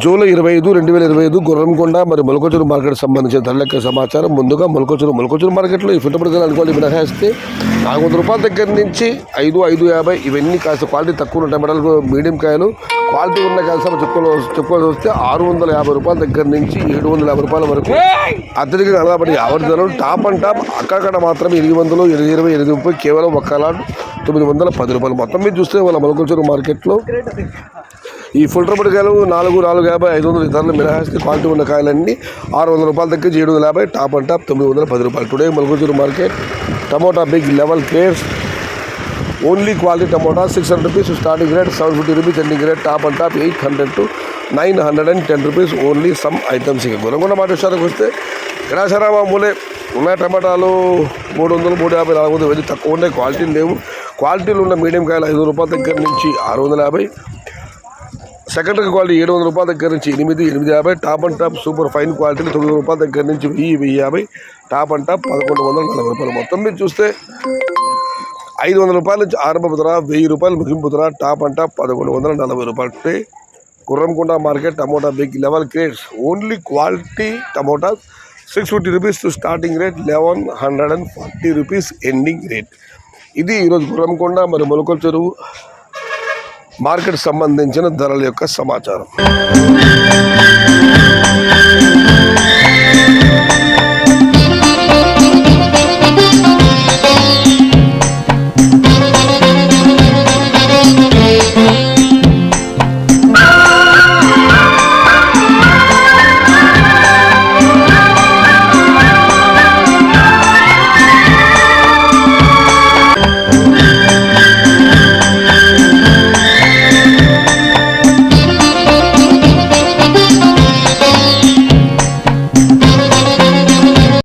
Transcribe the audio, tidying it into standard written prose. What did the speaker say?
July 25, 2025 Gurramkonda మరియు మొలకొచ్చూరు market సంబంధించిన ధరల సమాచారం. ముందుగా మొలకొచ్చూరు మార్కెట్లో ఈ ఫుట్బాల్ అనుకోవాలి మినహాయిస్తే 400 రూపాయల దగ్గర నుంచి 550 ఇవన్నీ కాస్త క్వాలిటీ తక్కువ ఉన్న టమాటాలు, మీడియం కాయలు, క్వాలిటీ ఉన్న కాస్త చెప్పుకోవాల్సి వస్తే 650 రూపాయల దగ్గర నుంచి 750 రూపాయల వరకు అత్యధికంగా అనబడి యావరేజ్ ధరలు. టాప్ అండ్ టాప్ అక్కడ మాత్రం 800, 820, 830 కేవలం 1,910 రూపాయలు. మొత్తం మీద చూస్తే వాళ్ళ మొలకొచ్చూరు మార్కెట్లో ఈ ఫుల్ రబ్బర్ కాయలు 450, 500 ధరలు మినహాయిస్తే క్వాలిటీ ఉన్న కాయలన్నీ 600 రూపాయల దగ్గర 750, టాప్ అండ్ టాప్ 910 రూపాయలు. Today Mulakalacheruvu market tomato big level crates only quality tomato 600 rupees starting rate, 750 rupees ending rate, top and top 800 to 910 rupees only some items. ఇక గుణగొండ మాట విషయానికి వస్తే గ్రాసరామా మూలే ఉన్న టమాటాలు 300, 350, 400 వెళ్ళి తక్కువ ఉన్నాయి. క్వాలిటీలు లేవు. క్వాలిటీలు ఉన్న మీడియం కాయలు 500 రూపాయల దగ్గర నుంచి 650, సెకండరీ క్వాలిటీ 700 రూపాయల దగ్గర నుంచి 850, top and top super fine క్వాలిటీలు 900 రూపాయల దగ్గర నుంచి 1050, టాప్ అండ్ టాప్ 1140 రూపాయలు. మొత్తం మీద చూస్తే 500 రూపాయల నుంచి ఆరంభ ధర, 1000 రూపాయలు ముగింపు ధర, టాప్ అండ్ టాప్ 1140 రూపాయలు. టే Gurramkonda market tomato big level crates only quality tomato 650 rupees to starting rate, 1140 rupees ending rate. ఇది ఈరోజు గుర్రంకొండ మరియు మొలకొచ్చూరు మార్కెట్ సంబంధించిన ధరల యొక్క సమాచారం.